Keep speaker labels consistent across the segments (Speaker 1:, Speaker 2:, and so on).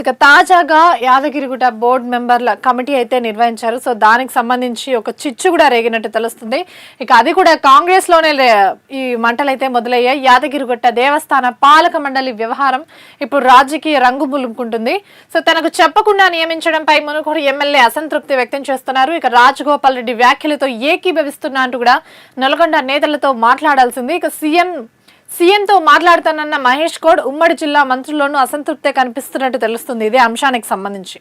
Speaker 1: ఇక తాజాగా Yadagirigutta board మెంబర్ల committee అయితే నిర్వహించారు. సో దానికి సంబంధించి ఒక చిచ్చు కూడా రేగినట్టు తెలుస్తుంది. ఇక అది కూడా కాంగ్రెస్ లోనే ఈ మంటలైతే మొదలయ్యాయి. యాదగిరిగుట్ట దేవస్థాన పాలక మండలి వ్యవహారం ఇప్పుడు రాజకీయ రంగు పులుముకుంటుంది. సో తనకు చెప్పకుండా నియమించడంపై మునుగోడు ఎమ్మెల్యే అసంతృప్తి వ్యక్తం చేస్తున్నారు. ఇక రాజగోపాల్ రెడ్డి వ్యాఖ్యలతో ఏకీభవిస్తున్నా అంటూ కూడా నల్గొండ నేతలతో మాట్లాడాల్సింది. ఇక సీఎంతో మాట్లాడుతానన్న మహేష్ గౌడ్ ఉమ్మడి జిల్లా మంత్రుల్లోనూ అసంతృప్తే కనిపిస్తున్నట్టు తెలుస్తుంది ఇదే అంశానికి సంబంధించి.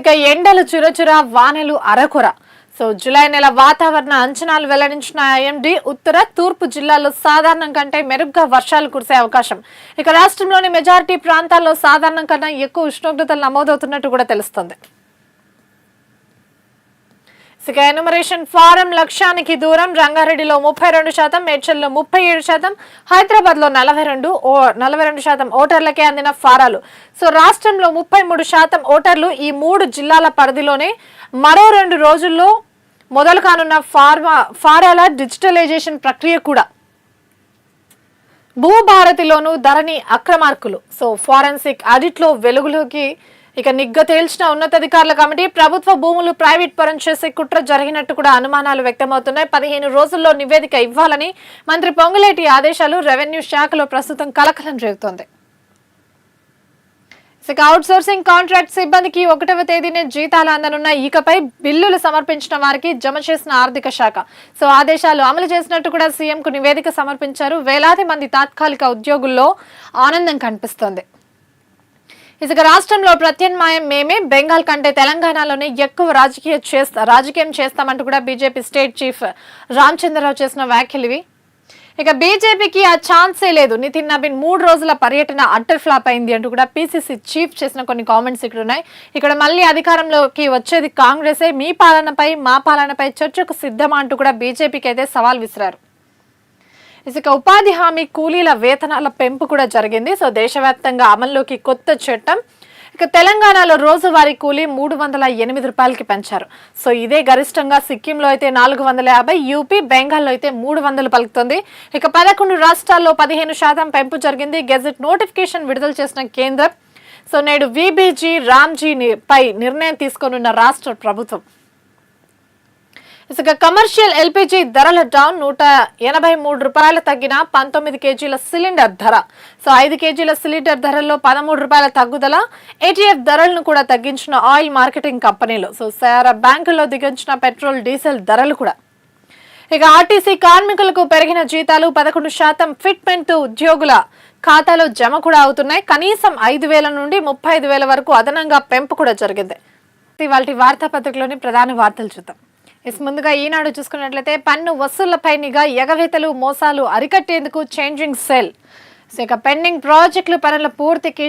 Speaker 1: ఇక ఎండలు చురచుర, వానలు అరకొర. సో జూలై నెల వాతావరణ అంచనాలు వెల్లడించిన ఐఎండీ ఉత్తర, తూర్పు జిల్లాల్లో సాధారణం కంటే మెరుగ్గా వర్షాలు కురిసే అవకాశం. ఇక రాష్ట్రంలోని మెజారిటీ ప్రాంతాల్లో సాధారణం కన్నా ఎక్కువ ఉష్ణోగ్రతలు నమోదవుతున్నట్టు కూడా తెలుస్తుంది. ఇక ఎన్యుమరేషన్ ఫారం లక్ష్యానికి దూరం. రంగారెడ్డిలో 32%, మేడ్చల్లో 37%, హైదరాబాద్ లో 42% ఓటర్లకే అందిన ఫారాలు. సో రాష్ట్రంలో 33% ఓటర్లు ఈ 3 జిల్లాల పరిధిలోనే. మరో 2 రోజుల్లో మొదలు కానున్న ఫారాల డిజిటలైజేషన్ ప్రక్రియ కూడా. భూభారతిలోనూ ధరణి అక్రమార్కులు. సో ఫారెన్సిక్ ఆడిట్ లో వెలుగులోకి ఇక నిగ్గ తేల్చిన ఉన్నతాధికారుల కమిటీ. ప్రభుత్వ భూములు ప్రైవేట్ పరం చేసే కుట్ర జరిగినట్టు కూడా అనుమానాలు వ్యక్తమవుతున్నాయి. 15 రోజుల్లో నివేదిక ఇవ్వాలని మంత్రి పొంగులేటి ఆదేశాలు. రెవెన్యూ శాఖలో ప్రస్తుతం కలకలం రేగుతోంది. ఇక అవుట్ సోర్సింగ్ కాంట్రాక్ట్ సిబ్బందికి 1వ తేదీనే జీతాలు అందనున్న. ఇకపై బిల్లులు సమర్పించిన వారికి జమ చేసిన ఆర్థిక శాఖ సో ఆదేశాలు అమలు చేసినట్టు కూడా సీఎంకు నివేదిక సమర్పించారు. వేలాది మంది తాత్కాలిక ఉద్యోగుల్లో ఆనందం కనిపిస్తోంది. ఇక రాష్ట్రంలో ప్రత్యామ్నాయం మేమే, బెంగాల్ కంటే తెలంగాణలోనే ఎక్కువ రాజకీయం చేస్తామంటూ కూడా బీజేపీ స్టేట్ చీఫ్ రామచంద్రరావు చేసిన వ్యాఖ్యలు ఇవి. ఇక బీజేపీకి ఆ ఛాన్సే లేదు. నితిన్ నబీన్ 3 రోజుల పర్యటన అట్టర్ ఫ్లాప్ అయింది అంటూ కూడా పీసీసీ చీఫ్ చేసిన కొన్ని కామెంట్స్ ఇక్కడ ఉన్నాయి. ఇక్కడ మళ్ళీ అధికారంలోకి వచ్చేది కాంగ్రెసే, మీ పాలనపై మా పాలనపై చర్చకు సిద్ధమా అంటూ కూడా బీజేపీకి అయితే సవాల్ విసిరారు. ఇక ఉపాధి హామీ కూలీల వేతనాల పెంపు కూడా జరిగింది. సో దేశవ్యాప్తంగా అమల్లోకి కొత్త చట్టం. ఇక తెలంగాణలో రోజువారీ కూలీ 308 రూపాయలకి పెంచారు. సో ఇదే గరిష్టంగా సిక్కింలో అయితే 450, యూపీ, బెంగాల్లో అయితే 300 పలుకుతుంది. ఇక 11 రాష్ట్రాల్లో 15% పెంపు జరిగింది. గెజెట్ నోటిఫికేషన్ విడుదల చేసిన కేంద్రం. సో నేడు వీబీజీ రామ్జీ పై నిర్ణయం తీసుకోనున్న రాష్ట్ర ప్రభుత్వం. ఇక కమర్షియల్ ఎల్పీజీ ధరల డౌన్. 183 రూపాయలు తగ్గిన 19 కేజీల సిలిండర్ ధర. సో 5 కేజీల సిలిండర్ ధరల్లో 13 రూపాయల తగ్గుదల. ఏటీఎఫ్ ధరలను కూడా తగ్గించిన ఆయిల్ మార్కెటింగ్ కంపెనీలు. సో శారా బ్యాంకుల్లో దిగించిన పెట్రోల్, డీజిల్ ధరలు కూడా. ఇక ఆర్టీసీ కార్మికులకు పెరిగిన జీతాలు. 11% ఫిట్మెంట్ ఉద్యోగుల ఖాతాలో జమ కూడా అవుతున్నాయి. కనీసం 5,000 నుండి 35,000 వరకు అదనంగా పెంపు కూడా జరిగింది. ఇవాళ వార్తాపత్రికలోని ప్రధాన వార్తలు చూద్దాం. ముందుగా ఈనాడు చూసుకున్నట్లయితే పన్ను వసూళ్లపై నిఘా, ఎగవేతలు, మోసాలు అరికట్టేందుకు చేంజింగ్ సెల్. ఇక పెండింగ్ ప్రాజెక్టుల పనుల పూర్తికి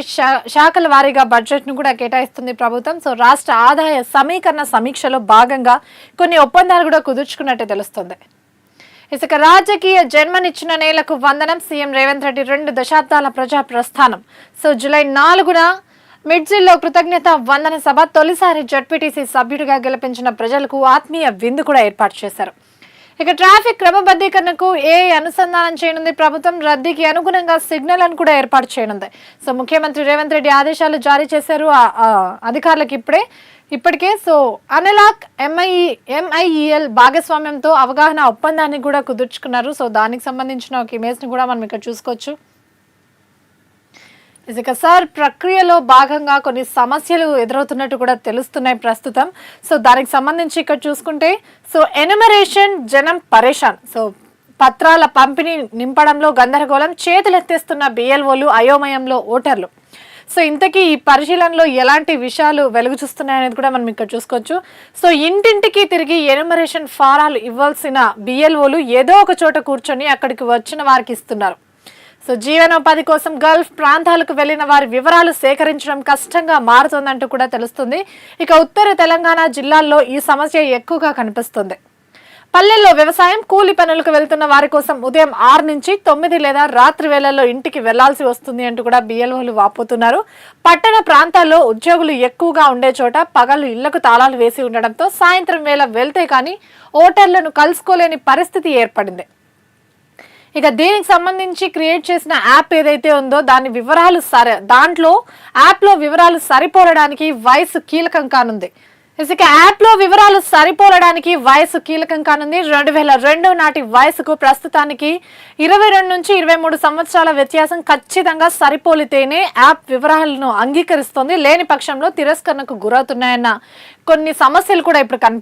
Speaker 1: శాఖల వారీగా బడ్జెట్ ను కూడా కేటాయిస్తుంది ప్రభుత్వం. సో రాష్ట్ర ఆదాయ సమీకరణ సమీక్షలో భాగంగా కొన్ని ఒప్పందాలు కూడా కుదుర్చుకున్నట్టు తెలుస్తుంది. ఇక రాజకీయ జన్మనిచ్చిన నేలకు వందనం. సీఎం రేవంత్ రెడ్డి 2 దశాబ్దాల ప్రజా ప్రస్థానం. సో జూలై 4న మిడ్జిల్లో కృతజ్ఞత వందన సభ. తొలిసారి జడ్పీటీసీ సభ్యుడిగా గెలిపించిన ప్రజలకు ఆత్మీయ విందు కూడా ఏర్పాటు చేశారు. ఇక ట్రాఫిక్ క్రమబద్ధీకరణకు అనుసంధానం చేయనుంది ప్రభుత్వం. రద్దీకి అనుగుణంగా సిగ్నల్ కూడా ఏర్పాటు చేయనుంది. సో ముఖ్యమంత్రి రేవంత్ రెడ్డి ఆదేశాలు జారీ చేశారు అధికారులకు ఇప్పటికే. సో అనలాక్ ఎంఐఈఎల్ భాగస్వామ్యంతో అవగాహన ఒప్పందాన్ని కూడా కుదుర్చుకున్నారు. సో దానికి సంబంధించిన ఒక ఇమేజ్ ని కూడా మనం ఇక్కడ చూసుకోవచ్చు. ఇక సార్ ప్రక్రియలో భాగంగా కొన్ని సమస్యలు ఎదురవుతున్నట్టు కూడా తెలుస్తున్నాయి ప్రస్తుతం. సో దానికి సంబంధించి ఇక్కడ చూసుకుంటే సో ఎన్యుమరేషన్ జనం పరేషాన్. సో పత్రాల పంపిణీ నింపడంలో గందరగోళం, చేతులెత్తేస్తున్న బిఎల్ఓలు, అయోమయంలో ఓటర్లు. సో ఇంతకీ ఈ పరిశీలనలో ఎలాంటి విషయాలు వెలుగు చూస్తున్నాయనేది కూడా మనం ఇక్కడ చూసుకోవచ్చు. సో ఇంటింటికి తిరిగి ఎన్యుమరేషన్ ఫారాలు ఇవ్వాల్సిన బిఎల్ఓలు ఏదో ఒక చోట కూర్చొని అక్కడికి వచ్చిన వారికి ఇస్తున్నారు. సో జీవనోపాధి కోసం గల్ఫ్ ప్రాంతాలకు వెళ్లిన వారి వివరాలు సేకరించడం కష్టంగా మారుతోందంటూ కూడా తెలుస్తుంది. ఇక ఉత్తర తెలంగాణ జిల్లాల్లో ఈ సమస్య ఎక్కువగా కనిపిస్తుంది. పల్లెల్లో వ్యవసాయం, కూలి పనులకు వెళ్తున్న వారి కోసం ఉదయం 6 నుంచి 9 లేదా రాత్రి వేళల్లో ఇంటికి వెళ్లాల్సి వస్తుంది అంటూ కూడా బిఎల్ఓలు వాపోతున్నారు. పట్టణ ప్రాంతాల్లో ఉద్యోగులు ఎక్కువగా ఉండే చోట పగలు ఇళ్లకు తాళాలు వేసి ఉండడంతో సాయంత్రం వేళ వెళ్తే కానీ ఓటర్లను కలుసుకోలేని పరిస్థితి ఏర్పడింది. ఇక దీనికి సంబంధించి క్రియేట్ చేసిన యాప్ ఏదైతే ఉందో దాని వివరాలు దాంట్లో యాప్లో వివరాలు సరిపోలడానికి వయసు కీలకం కానుంది. ఇక యాప్లో వివరాలు సరిపోలడానికి వయసు కీలకం కానుంది. 2002 నాటి వయసుకు ప్రస్తుతానికి 22 నుంచి 23 సంవత్సరాల వ్యత్యాసం ఖచ్చితంగా సరిపోలితేనే యాప్ వివరాలను అంగీకరిస్తోంది. లేని పక్షంలో తిరస్కరణకు గురవుతున్నాయన్న కొన్ని సమస్యలు కూడా ఇప్పుడు కనిపిస్తున్నాయి.